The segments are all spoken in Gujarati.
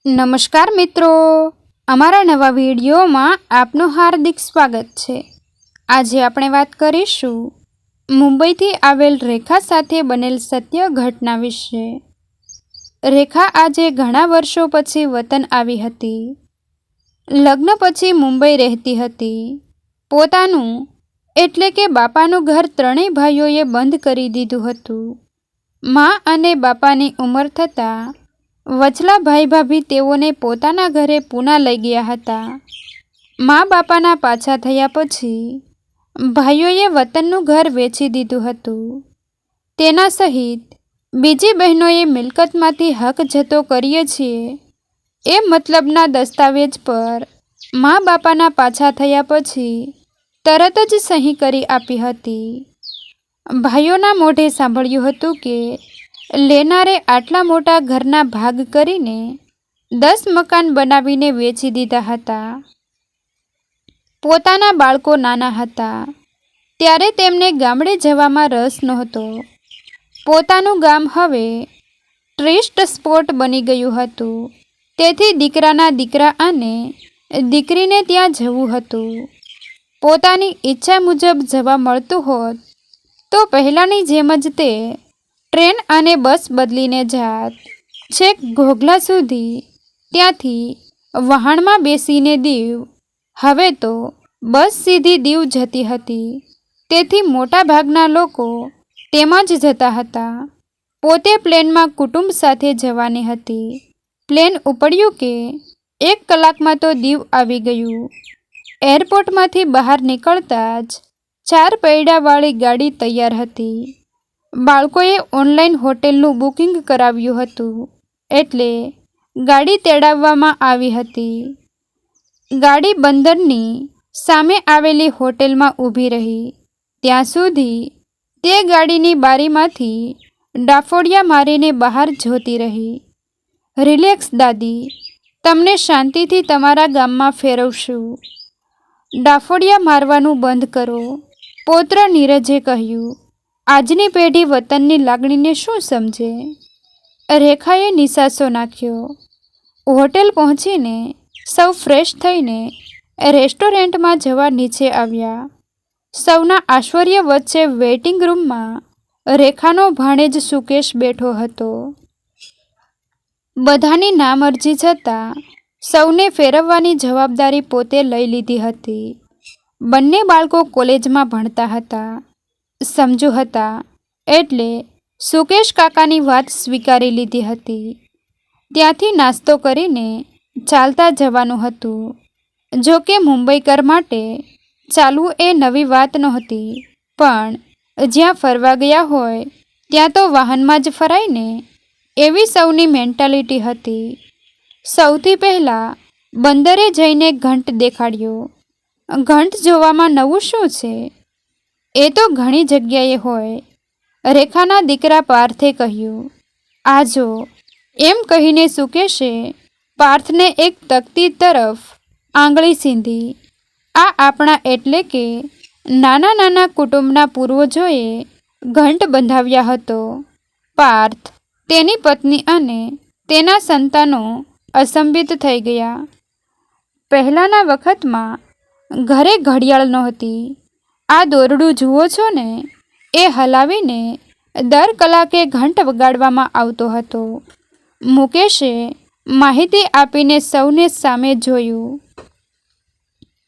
નમસ્કાર મિત્રો, અમારા નવા વિડીયોમાં આપનું હાર્દિક સ્વાગત છે। આજે આપણે વાત કરીશું મુંબઈથી આવેલ રેખા સાથે બનેલ સત્ય ઘટના વિશે। રેખા આજે ઘણા વર્ષો પછી વતન આવી હતી। લગ્ન પછી મુંબઈ રહેતી હતી। પોતાનું એટલે કે બાપાનું ઘર ત્રણેય ભાઈઓએ બંધ કરી દીધું હતું। મા અને બાપાની ઉંમર થતાં વચલા ભાઈ ભાભી તેઓને પોતાના ઘરે પૂના લઈ ગયા હતા। મા બાપાના પાછા થયા પછી ભાઈઓએ વતનનું ઘર વેચી દીધું હતું। તેના સહિત બીજી બહેનોએ મિલકતમાંથી હક જતો કરીએ છીએ એ મતલબના દસ્તાવેજ પર મા બાપાના પાછા થયા પછી તરત જ સહી કરી આપી હતી। ભાઈઓના મોઢે સાંભળ્યું હતું કે લેનારે આટલા મોટા ઘરના ભાગ કરીને 10 મકાન બનાવીને વેચી દીધા હતા। પોતાના બાળકો નાના હતા ત્યારે તેમને ગામડે જવામાં રસ નહોતો। પોતાનું ગામ હવે ટુરિસ્ટ સ્પોટ બની ગયું હતું, તેથી દીકરાના દીકરા અને દીકરીને ત્યાં જવું હતું। પોતાની ઈચ્છા મુજબ જવા મળતું હોત તો પહેલાંની જેમ જ તે ટ્રેન અને બસ બદલીને જાત છેક ઘોઘલા સુધી, ત્યાંથી વહાણમાં બેસીને દીવ। હવે તો બસ સીધી દીવ જતી હતી, તેથી મોટા ભાગના લોકો તેમાં જ જતા હતા। પોતે પ્લેનમાં કુટુંબ સાથે જવાની હતી। પ્લેન ઉપડ્યું કે 1 કલાકમાં તો દીવ આવી ગયું। એરપોર્ટમાંથી બહાર નીકળતા જ 4 પૈડાવાળી ગાડી તૈયાર હતી। બાળકોએ ઓનલાઈન હોટેલનું બુકિંગ કરાવ્યું હતું, એટલે ગાડી તેડાવવામાં આવી હતી। ગાડી બંદરની સામે આવેલી હોટેલમાં ઊભી રહી ત્યાં સુધી તે ગાડીની બારીમાંથી ડાફોડિયા મારીને બહાર જોતી રહી। રિલેક્સ દાદી, તમને શાંતિથી તમારા ગામમાં ફેરવશું, ડાફોડિયા મારવાનું બંધ કરો, પૌત્ર નીરજે કહ્યું। આજની પેઢી વતનની લાગણીને શું સમજે? રેખાએ નિસાસો નાખ્યો। હોટેલ પહોંચીને સૌ ફ્રેશ થઈને રેસ્ટોરન્ટમાં જવા નીચે આવ્યા। સૌના આશ્ચર્ય વચ્ચે વેઇટિંગ રૂમમાં રેખાનો ભાણેજ સુકેશ બેઠો હતો। બધાની નામરજી છતાં સૌને ફેરવવાની જવાબદારી પોતે લઈ લીધી હતી। બંને બાળકો કોલેજમાં ભણતા હતા, સમજુ હતા, એટલે સુકેશ કાકાની વાત સ્વીકારી લીધી હતી। ત્યાંથી નાસ્તો કરીને ચાલતા જવાનું હતું। જો કે મુંબઈકર માટે ચાલવું એ નવી વાત નહોતી, પણ જ્યાં ફરવા ગયા હોય ત્યાં તો વાહનમાં જ ફરાય ને, એવી સૌની મેન્ટાલિટી હતી। સૌથી પહેલાં બંદરે જઈને ઘંટ દેખાડ્યો। ઘંટ જોવામાં નવું શું છે? એ તો ઘણી જગ્યાએ હોય, રેખાના દીકરા પાર્થે કહ્યું। આ જો, એમ કહીને સુકેશે પાર્થને એક તકતી તરફ આંગળી સીંધી। આ આપણા એટલે કે નાના નાના કુટુંબના પૂર્વજોએ ઘંટ બંધાવ્યા હતો। પાર્થ, તેની પત્ની અને તેના સંતાનો અચંબિત થઈ ગયા। પહેલાંના વખતમાં ઘરે ઘડિયાળ નહોતી। આ દોરડું જુઓ છો ને, એ હલાવીને દર કલાકે ઘંટ વગાડવામાં આવતો હતો। મુકેશે માહિતી આપીને સૌને સામે જોયું।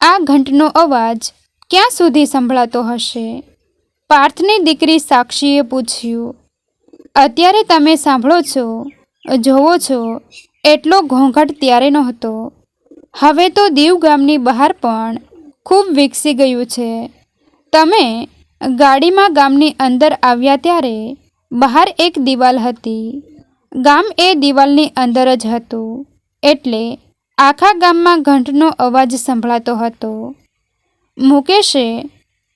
આ ઘંટનો અવાજ ક્યાં સુધી સંભળાતો હશે? પાર્થની દીકરી સાક્ષીએ પૂછ્યું। અત્યારે તમે સાંભળો છો, જોવો છો એટલો ઘોંઘાટ ત્યારે નહોતો। હવે તો દીવ ગામની બહાર પણ ખૂબ વિકસી ગયું છે। તમે ગાડીમાં ગામની અંદર આવ્યા ત્યારે બહાર એક દિવાલ હતી। ગામ એ દિવાલની અંદર જ હતું, એટલે આખા ગામમાં ઘંટનો અવાજ સંભળાતો હતો। મુકેશે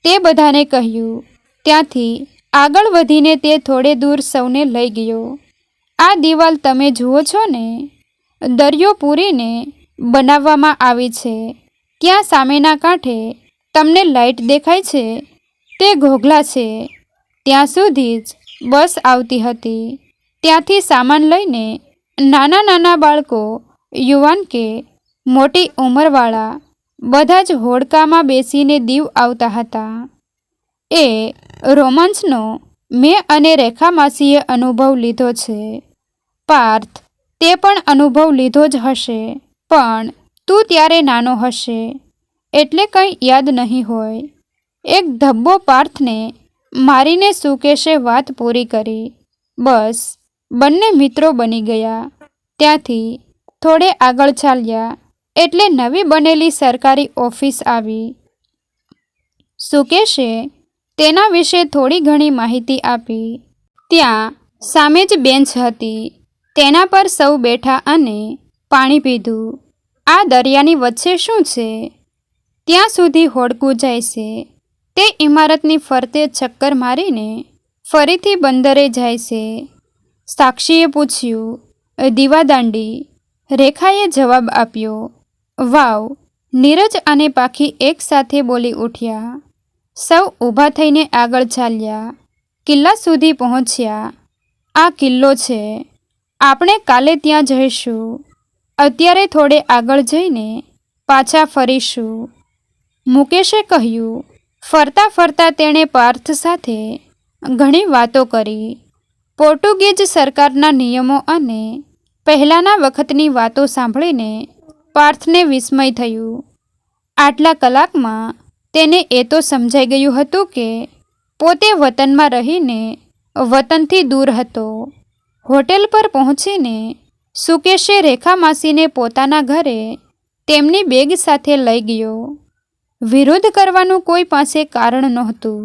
તે બધાને કહ્યું। ત્યાંથી આગળ વધીને તે થોડે દૂર સૌને લઈ ગયો। આ દિવાલ તમે જુઓ છો ને, દરિયો પૂરીને બનાવવામાં આવી છે। ત્યાં સામેના કાંઠે તમને લાઇટ દેખાય છે, તે ઘોઘલા છે। ત્યાં સુધી જ બસ આવતી હતી। ત્યાંથી સામાન લઈને નાના નાના બાળકો યુવાન કે મોટી ઉંમરવાળા બધા જ હોડકામાં બેસીને દીવ આવતા હતા. એ રોમાંસનો મેં અને રેખા માસીએ અનુભવ લીધો છે. પાર્થ, તે પણ અનુભવ લીધો જ હશે, પણ તું ત્યારે નાનો હશે એટલે કંઈ યાદ નહીં હોય. એક ધબ્બો પાર્થને મારીને સુકેશે વાત પૂરી કરી. બસ, બંને મિત્રો બની ગયા. ત્યાંથી થોડે આગળ ચાલ્યા એટલે નવી બનેલી સરકારી ઓફિસ આવી. સુકેશે તેના વિશે થોડી ઘણી માહિતી આપી. ત્યાં સામે જ બેન્ચ હતી. તેના પર સૌ બેઠા અને પાણી પીધું. આ દરિયાની વચ્ચે શું છે? ત્યાં સુધી હોડકું જાય છે. તે ઇમારતની ફરતે ચક્કર મારીને ફરીથી બંદરે જાય છે. સાક્ષીએ પૂછ્યું, દીવાદાંડી? રેખાએ જવાબ આપ્યો. વાવ! નીરજ અને પાખી એક સાથે બોલી ઉઠ્યા. સૌ ઊભા થઈને આગળ ચાલ્યા. કિલ્લા સુધી પહોંચ્યા. આ કિલ્લો છે. આપણે કાલે ત્યાં જઈશું. અત્યારે થોડે આગળ જઈને પાછા ફરીશું, મુકેશે કહ્યું. ફરતા ફરતા તેણે પાર્થ સાથે ઘણી વાતો કરી. પોર્ટુગીઝ સરકારના નિયમો અને પહેલાંના વખતની વાતો સાંભળીને પાર્થને વિસ્મય થયું. આટલા કલાકમાં તેને એ તો સમજાઈ ગયું હતું કે પોતે વતનમાં રહીને વતનથી દૂર હતો. હોટેલ પર પહોંચીને સુકેશે રેખા માસીને પોતાના ઘરે તેમની બેગ સાથે લઈ ગયો. વિરોધ કરવાનું કોઈ પાસે કારણ નહોતું.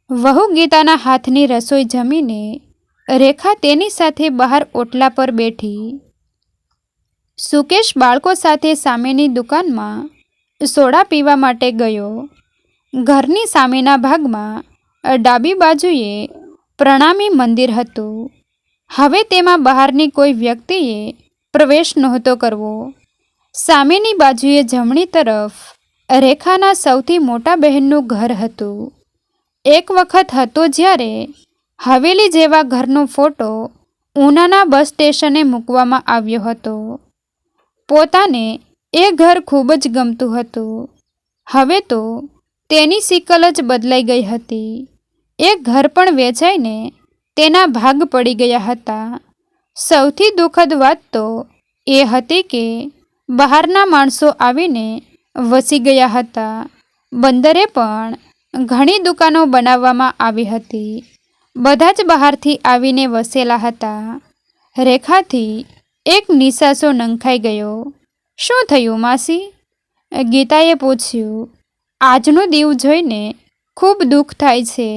વહુ ગીતાના હાથની રસોઈ જમીને રેખા તેની સાથે બહાર ઓટલા પર બેઠી. સુકેશ બાળકો સાથે સામેની દુકાનમાં સોડા પીવા માટે ગયો. ઘરની સામેના ભાગમાં ડાબી બાજુએ પ્રણામી મંદિર હતું. હવે તેમાં બહારની કોઈ વ્યક્તિએ પ્રવેશ નહોતો કરવો. સામેની બાજુએ જમણી તરફ રેખાના સૌથી મોટા બહેનનું ઘર હતું. એક વખત હતો જ્યારે હવેલી જેવા ઘરનો ફોટો ઉનાના બસ સ્ટેશને મૂકવામાં આવ્યો હતો. પોતાને એ ઘર ખૂબ જ ગમતું હતું. હવે તો તેની સિકલ જ બદલાઈ ગઈ હતી. એ ઘર પણ વેચાઈને તેના ભાગ પડી ગયા હતા. સૌથી દુઃખદ વાત તો એ હતી કે બહારના માણસો આવીને વસી ગયા હતા. બંદરે પણ ઘણી દુકાનો બનાવવામાં આવી હતી. બધા જ બહારથી આવીને વસેલા હતા. રેખાથી એક નિસાસો નંખાઈ ગયો. શું થયું માસી? ગીતાએ પૂછ્યું. આજનો દીવ જોઈને ખૂબ દુઃખ થાય છે,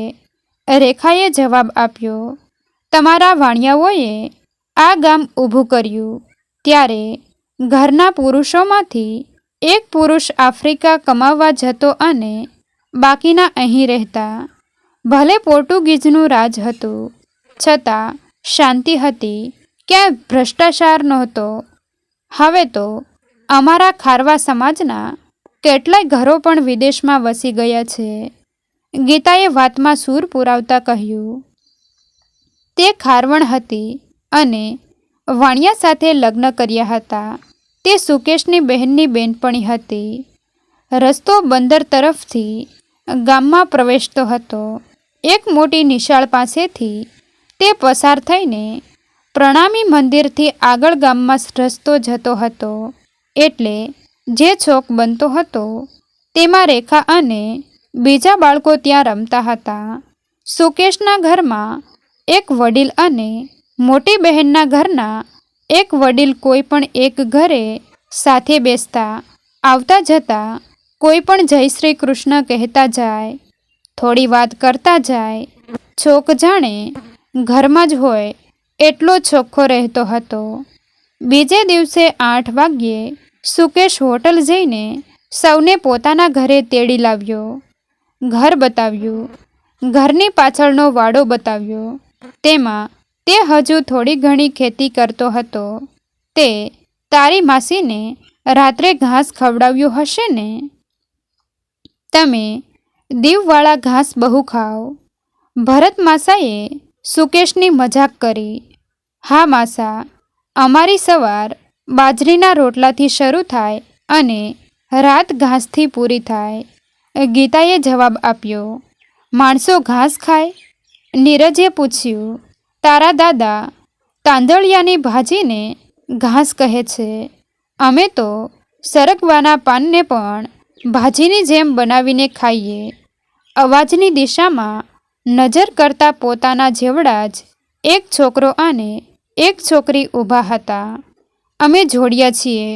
રેખાએ જવાબ આપ્યો. તમારા વાણિયાઓએ આ ગામ ઊભું કર્યું ત્યારે ઘરના પુરુષોમાંથી એક પુરુષ આફ્રિકા કમાવવા જતો અને બાકીના અહીં રહેતા. ભલે પોર્ટુગીઝનું રાજ હતું, છતાં શાંતિ હતી. ક્યાંય ભ્રષ્ટાચાર નહોતો. હવે તો અમારા ખારવા સમાજના કેટલાય ઘરો પણ વિદેશમાં વસી ગયા છે, ગીતાએ વાતમાં સૂર પુરાવતા કહ્યું. તે ખારવણ હતી અને વાણિયા સાથે લગ્ન કર્યા હતા. તે સુકેશની બહેનની બેનપણી હતી. રસ્તો બંદર તરફથી ગામમાં પ્રવેશતો હતો. એક મોટી નિશાળ પાસેથી તે પસાર થઈને પ્રણામી મંદિરથી આગળ ગામમાં રસ્તો જતો હતો. એટલે જે ચોક બનતો હતો તેમાં રેખા અને બીજા બાળકો ત્યાં રમતા હતા. સુકેશના ઘરમાં એક વડીલ અને મોટી બહેનના ઘરના એક વડીલ કોઈ પણ એક ઘરે સાથે બેસતા. આવતા જતા કોઈ પણ જય શ્રી કૃષ્ણ કહેતા જાય, થોડી વાત કરતા જાય. ચોક જાણે ઘરમાં જ હોય એટલો ચોખ્ખો રહેતો હતો. બીજે દિવસે 8 વાગ્યે સુકેશ હોટલ જઈને સૌને પોતાના ઘરે તેડી લાવ્યો. ઘર બતાવ્યું. ઘરની પાછળનો વાડો બતાવ્યો. તેમાં તે હજુ થોડી ઘણી ખેતી કરતો હતો. તે તારી માસીને રાત્રે ઘાસ ખવડાવ્યું હશે ને? તમે દીવવાળા ઘાસ બહુ ખાઓ. ભરત માસાએ સુકેશની મજાક કરી. હા માસા, અમારી સવાર બાજરીના રોટલાથી શરૂ થાય અને રાત ઘાસથી પૂરી થાય. ગીતાએ જવાબ આપ્યો, માણસો ઘાસ ખાય? નીરજે પૂછ્યું, તારા દાદા તાંદળિયાની ભાજીને ઘાસ કહે છે. અમે તો સરગવાના પાનને પણ ભાજીની જેમ બનાવીને ખાઈએ. અવાજની દિશામાં નજર કરતા પોતાના જેવડા જ એક છોકરો અને એક છોકરી ઊભા હતા. અમે જોડિયા છીએ.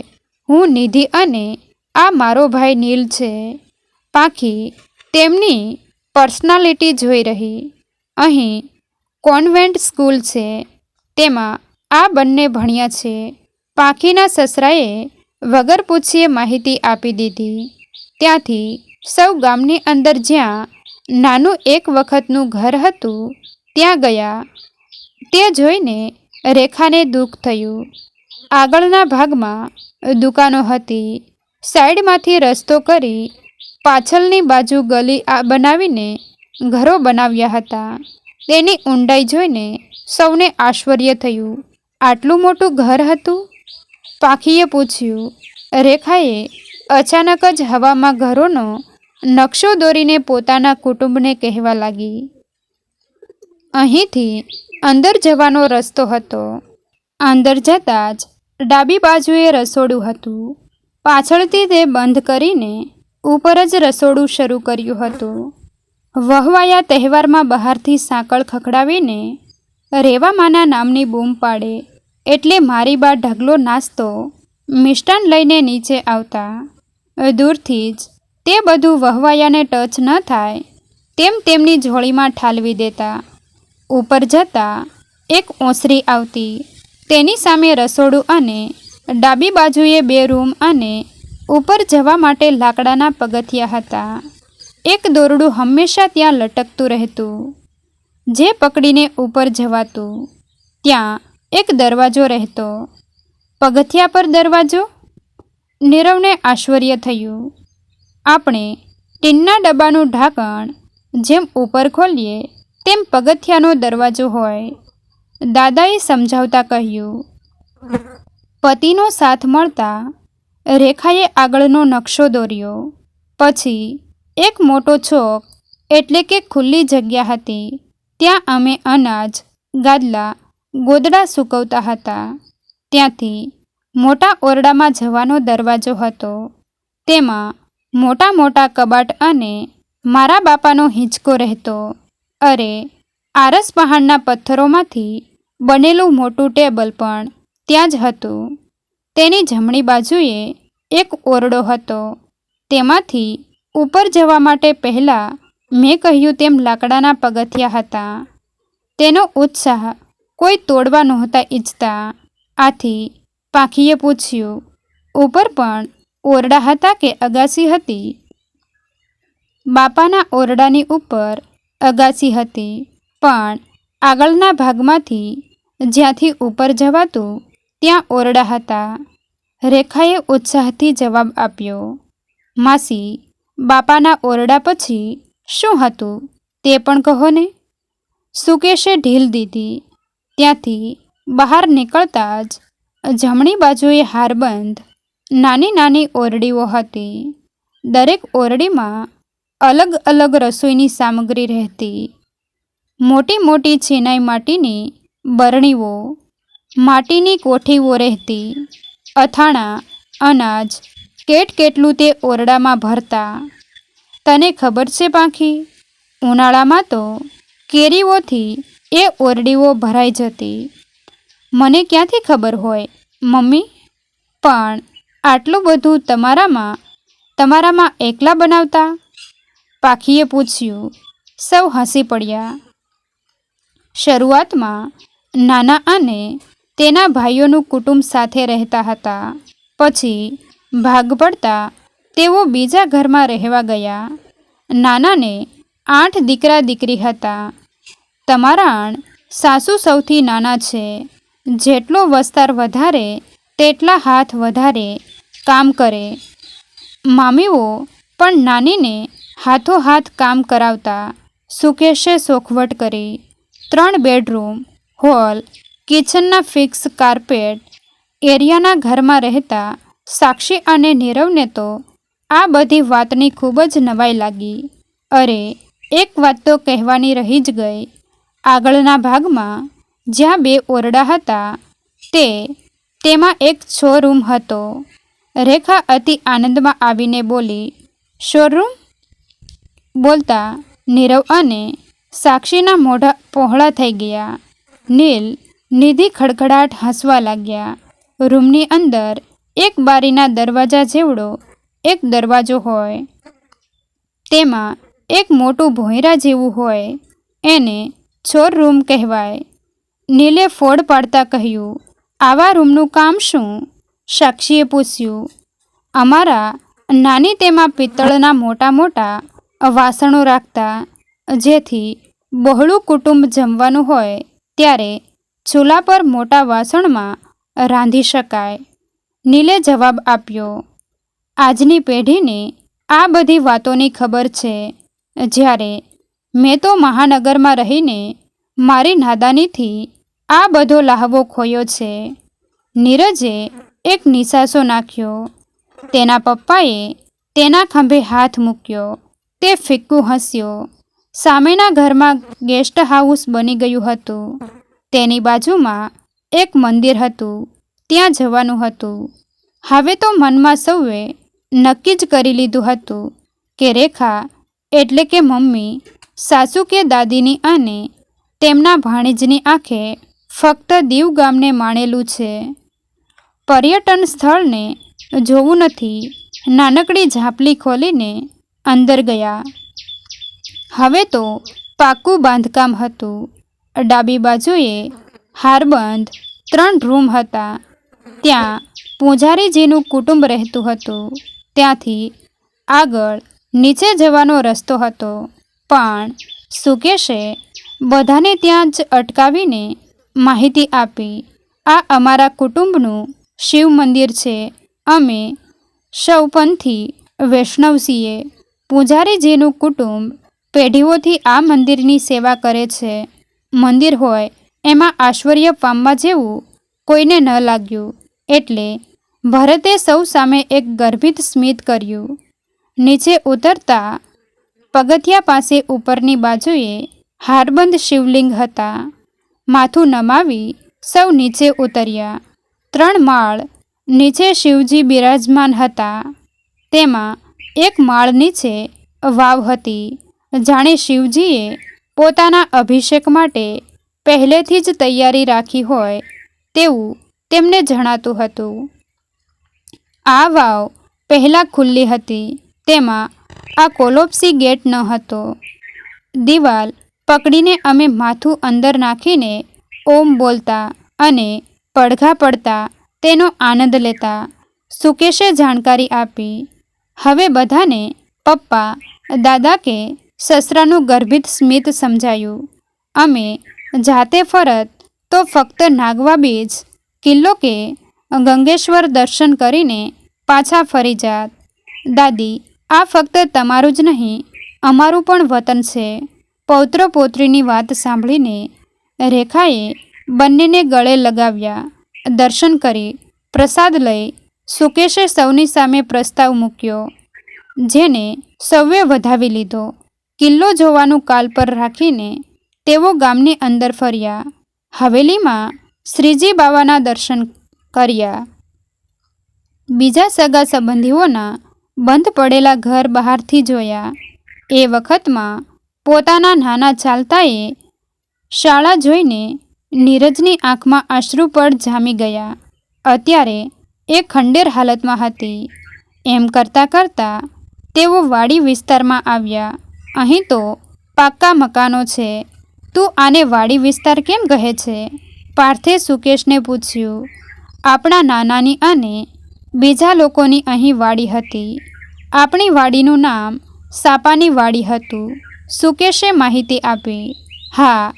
હું નિધિ અને આ મારો ભાઈ નીલ છે. પાંખી તેમની પર્સનાલિટી જોઈ રહી. અહીં કોન્વેન્ટ સ્કૂલ છે, તેમાં આ બંને ભણ્યા છે. પાંખીના સસરાએ વગર પૂછીએ માહિતી આપી દીધી. ત્યાંથી સૌ ગામની અંદર જ્યાં નાનું એક વખતનું ઘર હતું ત્યાં ગયા. તે જોઈને રેખાને દુઃખ થયું. આગળના ભાગમાં દુકાનો હતી. સાઈડમાંથી રસ્તો કરી પાછળની બાજુ ગલી બનાવીને ઘરો બનાવ્યા હતા. તેની ઊંડાઈ જોઈને સૌને આશ્ચર્ય થયું. આટલું મોટું ઘર હતું? પાંખીએ પૂછ્યું. રેખાએ અચાનક જ હવામાં ઘરોનો નકશો દોરીને પોતાના કુટુંબને કહેવા લાગી. અહીંથી અંદર જવાનો રસ્તો હતો. અંદર જતાં જ ડાબી બાજુએ રસોડું હતું. પાછળથી તે બંધ કરીને ઉપર જ રસોડું શરૂ કર્યું હતું. વહવાયા તહેવારમાં બહારથી સાંકળ ખખડાવીને રેવામાના નામની બૂમ પાડે એટલે મારી બા ઢગલો નાસ્તો મિષ્ટાન લઈને નીચે આવતા. દૂરથી જ તે બધું વહવાયાને ટચ ન થાય તેમ તેમની ઝોળીમાં ઠાલવી દેતા. ઉપર જતાં એક ઓસરી આવતી. તેની સામે રસોડું અને ડાબી બાજુએ 2 રૂમ અને ઉપર જવા માટે લાકડાના પગથિયા હતા. એક દોરડું હંમેશા ત્યાં લટકતું રહેતું, જે પકડીને ઉપર જવાતું. ત્યાં એક દરવાજો રહેતો. પગથિયા પર દરવાજો? નીરવને આશ્ચર્ય થયું. આપણે ટીનના ડબ્બાનું ઢાંકણ જેમ ઉપર ખોલીએ તેમ પગથિયાનો દરવાજો હોય. દાદાએ સમજાવતા કહ્યું. પતિનો સાથ મળતા રેખાએ આગળનો નકશો દોર્યો. પછી એક મોટો ચોક એટલે કે ખુલ્લી જગ્યા હતી. ત્યાં અમે અનાજ, ગાદલા, ગોદડા સૂકવતા હતા. ત્યાંથી મોટા ઓરડામાં જવાનો દરવાજો હતો. તેમાં મોટા મોટા કબાટ અને મારા બાપાનો હિંચકો રહેતો. અરે, આરસ પહાડના પથ્થરોમાંથી બનેલું મોટું ટેબલ પણ ત્યાં જ હતું. તેની જમણી બાજુએ એક ઓરડો હતો. તેમાંથી ઉપર જવા માટે પહેલાં મેં કહ્યું તેમ લાકડાના પગથિયા હતા. તેનો ઉત્સાહ કોઈ તોડવા નહોતા ઈચ્છતા. આથી પાંખીએ પૂછ્યું, ઉપર પણ ઓરડા હતા કે અગાસી હતી? બાપાના ઓરડાની ઉપર અગાસી હતી, પણ આગળના ભાગમાંથી જ્યાંથી ઉપર જવાતું ત્યાં ઓરડા હતા. રેખાએ ઉત્સાહથી જવાબ આપ્યો. માસી, બાપાના ઓરડા પછી શું હતું તે પણ કહો ને. સુકેશે ઢીલ દીધી. ત્યાંથી બહાર નીકળતા જ જમણી બાજુએ હારબંધ નાની નાની ઓરડીઓ હતી. દરેક ઓરડીમાં અલગ અલગ રસોઈની સામગ્રી રહેતી. મોટી મોટી ચિનાઈ માટીની બરણીઓ, માટીની કોઠીઓ રહેતી. અથાણાં, અનાજ કેટલું તે ઓરડામાં ભરતા. તને ખબર છે પાંખી, ઉનાળામાં તો કેરીઓથી એ ઓરડીઓ ભરાઈ જતી. મને ક્યાંથી ખબર હોય મમ્મી? પણ આટલું બધું તમારામાં એકલા બનાવતા? પાંખીએ પૂછ્યું. સૌ હસી પડ્યા. શરૂઆતમાં નાના અને તેના ભાઈઓનું કુટુંબ સાથે રહેતા હતા. પછી ભાગ પડતા તેઓ બીજા ઘરમાં રહેવા ગયા. નાનાને 8 દીકરા દીકરી હતા. તમારા સાસુ સૌથી નાના છે. જેટલો વસ્તાર વધારે તેટલા હાથ વધારે કામ કરે. મામીઓ પણ નાનીને હાથોહાથ કામ કરાવતા. સુકેશે શોખવટ કરી. 3 બેડરૂમ, હોલ, કિચનના ફિક્સ કાર્પેટ, એરિયાના ઘરમાં રહેતા સાક્ષી અને નીરવને તો આ બધી વાતની ખૂબ જ નવાઈ લાગી. અરે, એક વાત તો કહેવાની રહી જ ગઈ. આગળના ભાગમાં જ્યાં 2 ઓરડા હતા તેમાં એક શોરૂમ હતો. રેખા અતિ આનંદમાં આવીને બોલી, શોરૂમ? બોલતા નીરવ અને સાક્ષીના મોઢા પહોળા થઈ ગયા. નીલ, નિધિ ખડખડાટ હસવા લાગ્યા. રૂમની અંદર એક બારીના દરવાજા જેવડો એક દરવાજો હોય, તેમાં એક મોટું ભોંયરા જેવું હોય, એને છોર રૂમ કહેવાય. નીલે ફોડ પાડતા કહ્યું, આવા રૂમનું કામ શું? સાક્ષીએ પૂછ્યું. અમારા નાની તેમાં પિત્તળના મોટા મોટા વાસણો રાખતા, જેથી બહોળું કુટુંબ જમવાનું હોય ત્યારે ચૂલા પર મોટા વાસણમાં રાંધી શકાય. નીલે જવાબ આપ્યો. આજની પેઢીને આ બધી વાતોની ખબર છે, જ્યારે મેં તો મહાનગરમાં રહીને મારી નાદાનીથી આ બધો લહાવો ખોયો છે. નીરજે એક નિસાસો નાખ્યો. તેના પપ્પાએ તેના ખંભે હાથ મૂક્યો. તે ફિક્કું હસ્યો. સામેના ઘરમાં ગેસ્ટ હાઉસ બની ગયું હતું. તેની બાજુમાં એક મંદિર હતું, ત્યાં જવાનું હતું. હવે તો મનમાં સૌએ નક્કી જ કરી લીધું હતું કે રેખા એટલે કે મમ્મી, સાસુ કે દાદીની અને તેમના ભાણેજની આંખે ફક્ત દીવ ગામને માણેલું છે. પર્યટન સ્થળને જોવું નથી. નાનકડી ઝાંપલી ખોલીને અંદર ગયા. હવે તો પાક્કું બાંધકામ હતું. ડાબી બાજુએ હારબંધ 3 રૂમ હતા. ત્યાં પૂજારીજીનું કુટુંબ રહેતું હતું. ત્યાંથી આગળ નીચે જવાનો રસ્તો હતો, પણ સુકેશે બધાને ત્યાં જ અટકાવીને માહિતી આપી, આ અમારા કુટુંબનું શિવ મંદિર છે. અમે સૌ પંથી વૈષ્ણવ છીએ. પૂજારીજીનું કુટુંબ પેઢીઓથી આ મંદિરની સેવા કરે છે. મંદિર હોય એમાં આશ્ચર્ય પામવા જેવું કોઈને ન લાગ્યું, એટલે ભરતે સૌ સામે એક ગર્ભિત સ્મિત કર્યું. નીચે ઉતરતા પગથિયા પાસે ઉપરની બાજુએ હારબંધ શિવલિંગ હતા. માથું નમાવી સૌ નીચે ઉતર્યા. 3 માળ નીચે શિવજી બિરાજમાન હતા. તેમાં એક માળ નીચે વાવ હતી. જાણે શિવજીએ પોતાના અભિષેક માટે પહેલેથી જ તૈયારી રાખી હોય તેવું તેમને જણાતું હતું. આ વાવ પહેલાં ખુલ્લી હતી. તેમાં આ કોલોપ્સી ગેટ ન હતો. દિવાલ પકડીને અમે માથું અંદર નાખીને ઓમ બોલતા અને પડઘા પડતા તેનો આનંદ લેતા. સુકેશે જાણકારી આપી. હવે બધાને પપ્પા, દાદા કે સસરાનું ગર્ભિત સ્મિત સમજાયું. અમે જાતે ફરત તો ફક્ત નાગવા બીચ, કિલ્લો કે ગંગેશ્વર દર્શન કરીને પાછા ફરી જાત. દાદી, આ ફક્ત તમારું જ નહીં, અમારું પણ વતન છે. પૌત્ર પૌત્રીની વાત સાંભળીને રેખાએ બંનેને ગળે લગાવ્યા. દર્શન કરી પ્રસાદ લઈ સુકેશે સૌની સામે પ્રસ્તાવ મૂક્યો, જેને સૌએ વધાવી લીધો. કિલ્લો જોવાનું કાલ પર રાખીને તેઓ ગામની અંદર ફર્યા. હવેલીમાં શ્રીજી બાવાના દર્શન કર્યા. બીજા સગા સંબંધીઓના બંધ પડેલા ઘર બહારથી જોયા. એ વખતમાં પોતાના નાના ચાલતાએ શાળા જોઈને નીરજની આંખમાં અશ્રુપડ જામી ગયા. અત્યારે એ ખંડેર હાલતમાં હતી. એમ કરતાં કરતાં તેઓ વાડી વિસ્તારમાં આવ્યા. અહીં તો પાક્કા મકાનો છે. તું આને વાડી વિસ્તાર કેમ કહે છે? પાર્થે સુકેશને પૂછ્યું. આપણા નાનાની અને બીજા લોકોની અહીં વાડી હતી. આપણી વાડીનું નામ સાપાની વાડી હતું, સુકેશે માહિતી આપી. હા,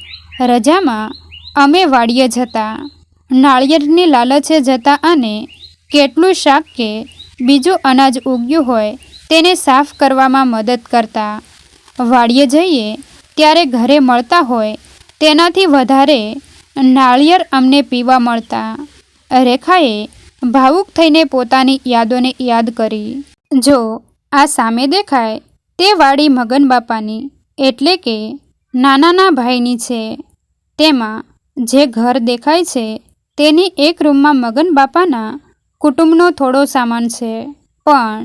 રજામાં અમે વાડીએ જતા. નાળિયેરની લાલચે જતા અને કેટલું શાક કે બીજું અનાજ ઉગ્યું હોય તેને સાફ કરવામાં મદદ કરતા. વાડીએ જઈએ ત્યારે ઘરે મળતા હોય તેનાથી વધારે નાળિયેર અમને પીવા મળતા. રેખાએ ભાવુક થઈને પોતાની યાદોને યાદ કરી. જો આ સામે દેખાય તે વાડી મગન બાપાની એટલે કે નાનાના ભાઈની છે. તેમાં જે ઘર દેખાય છે તેની એક રૂમમાં મગન બાપાના કુટુંબનો થોડો સામાન છે, પણ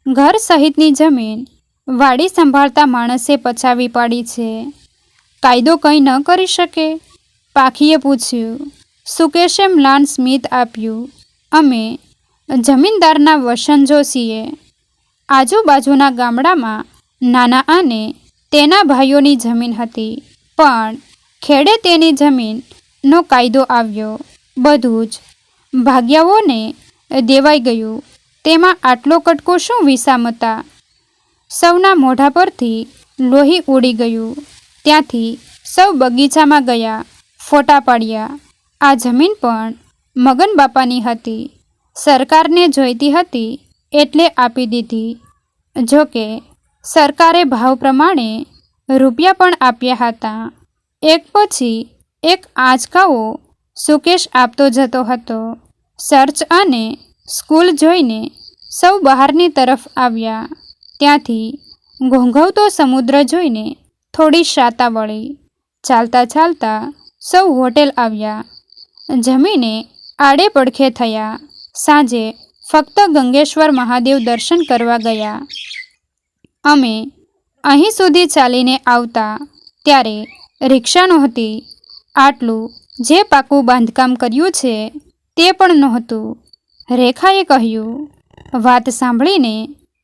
ઘર સહિતની જમીન વાડી સંભાળતા માણસે પચાવી પાડી છે. કાયદો કંઈ ન કરી શકે? પાખીએ પૂછ્યું. સુકેશે મ્લાન સ્મિત આપ્યું. અમે જમીનદારના વસંજો છીએ. આજુબાજુના ગામડામાં નાના અને તેના ભાઈઓની જમીન હતી, પણ ખેડે તેની જમીનનો કાયદો આવ્યો. બધું જ ભાગ્યાઓને દેવાઈ ગયું. તેમાં આટલો કટકો શું વિષમતા? સૌના મોઢા પરથી લોહી ઉડી ગયું. ત્યાંથી સૌ બગીચામાં ગયા, ફોટા પાડ્યા. આ જમીન પણ મગન બાપાની હતી. સરકારને જોઈતી હતી એટલે આપી દીધી. જોકે સરકારે ભાવ પ્રમાણે રૂપિયા પણ આપ્યા હતા. એક પછી એક આંચકાઓ સુકેશ આપતો જતો હતો. ચર્ચ અને સ્કૂલ જોઈને સૌ બહારની તરફ આવ્યા. ત્યાંથી ઘોંઘવતો સમુદ્ર જોઈને થોડી શાતા વળી. ચાલતા ચાલતા સૌ હોટેલ આવ્યા. જમીને આડે પડખે થયા. સાંજે ફક્ત ગંગેશ્વર મહાદેવ દર્શન કરવા ગયા. અમે અહીં સુધી ચાલીને આવતા ત્યારે રિક્ષા નહોતી. આટલું જે પાકું બાંધકામ કર્યું છે તે પણ નહોતું. રેખાએ કહ્યું. વાત સાંભળીને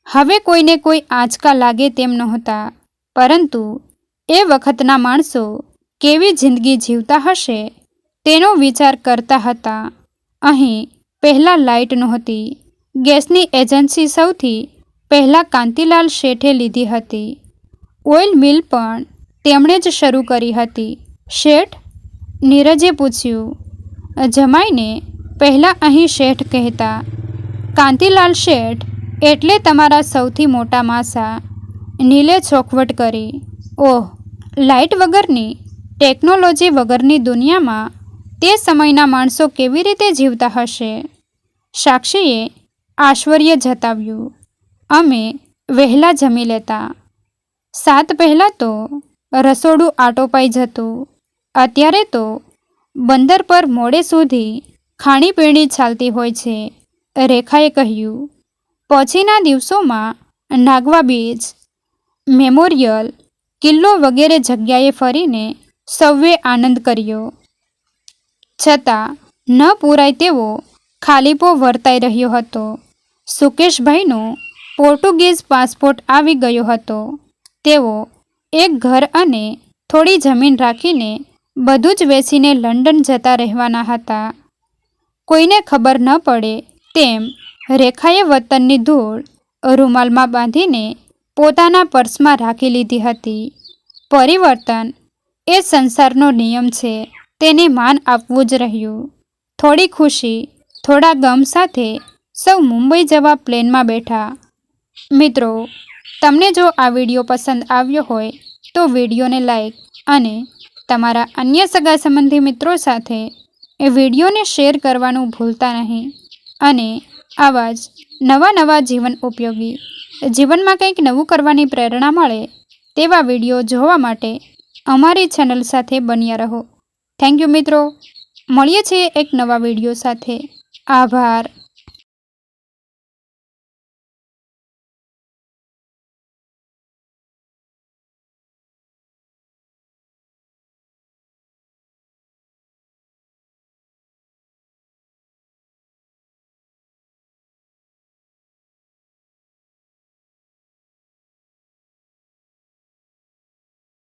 હવે કોઈને કોઈ આંચકા લાગે તેમ નહોતા, પરંતુ એ વખતના માણસો કેવી જિંદગી જીવતા હશે તેનો વિચાર કરતા હતા. અહીં પહેલાં લાઇટ નહોતી. ગેસની એજન્સી સૌથી પહેલાં કાંતિલાલ શેઠે લીધી હતી. ઓઇલ મિલ પણ તેમણે જ શરૂ કરી હતી. શેઠ? નીરજે પૂછ્યું. જમાઈને પહેલાં અહીં શેઠ કહેતા. કાંતિલાલ શેઠ એટલે તમારા સૌથી મોટા માસા, નીલે ચોખવટ કરી. ઓહ, લાઇટ વગરની, ટેકનોલોજી વગરની દુનિયામાં તે સમયના માણસો કેવી રીતે જીવતા હશે? સાક્ષીએ આશ્ચર્ય જતાવ્યું. અમે વહેલા જમી લેતા. 7 પહેલાં તો રસોડું આટોપાઈ જતું. અત્યારે તો બંદર પર મોડે સુધી ખાણીપીણી ચાલતી હોય છે, રેખાએ કહ્યું. પછીના દિવસોમાં નાગવા બીચ, મેમોરિયલ, કિલ્લો વગેરે જગ્યાએ ફરીને સૌએ આનંદ કર્યો. છતાં ન પૂરાય તેવો ખાલીપો વર્તાઈ રહ્યો હતો. સુકેશભાઈનો પોર્ટુગીઝ પાસપોર્ટ આવી ગયો હતો. તેઓ એક ઘર અને થોડી જમીન રાખીને બધું જ વેચીને લંડન જતા રહેવાના હતા. કોઈને ખબર ન પડે તેમ રેખાએ વતનની ધૂળ રૂમાલમાં બાંધીને પોતાના પર્સમાં રાખી લીધી હતી. પરિવર્તન એ સંસારનો નિયમ છે, તેને માન આપવું જ રહ્યું. થોડી ખુશી, થોડા ગમ સાથે સૌ મુંબઈ જવા પ્લેનમાં બેઠા. મિત્રો, તમને જો આ વિડીયો પસંદ આવ્યો હોય તો વિડીયોને લાઈક અને તમારા અન્ય સગા સંબંધી મિત્રો સાથે એ વિડીયોને શેર કરવાનું ભૂલતા નહીં. અને આવા જ નવા જીવન ઉપયોગી, જીવનમાં કંઈક નવું કરવાની પ્રેરણા મળે તેવા વિડીયો જોવા માટે અમારી ચેનલ સાથે બન્યા રહો. થેન્ક યુ મિત્રો. મળીએ છીએ એક નવા વિડીયો સાથે. આભાર.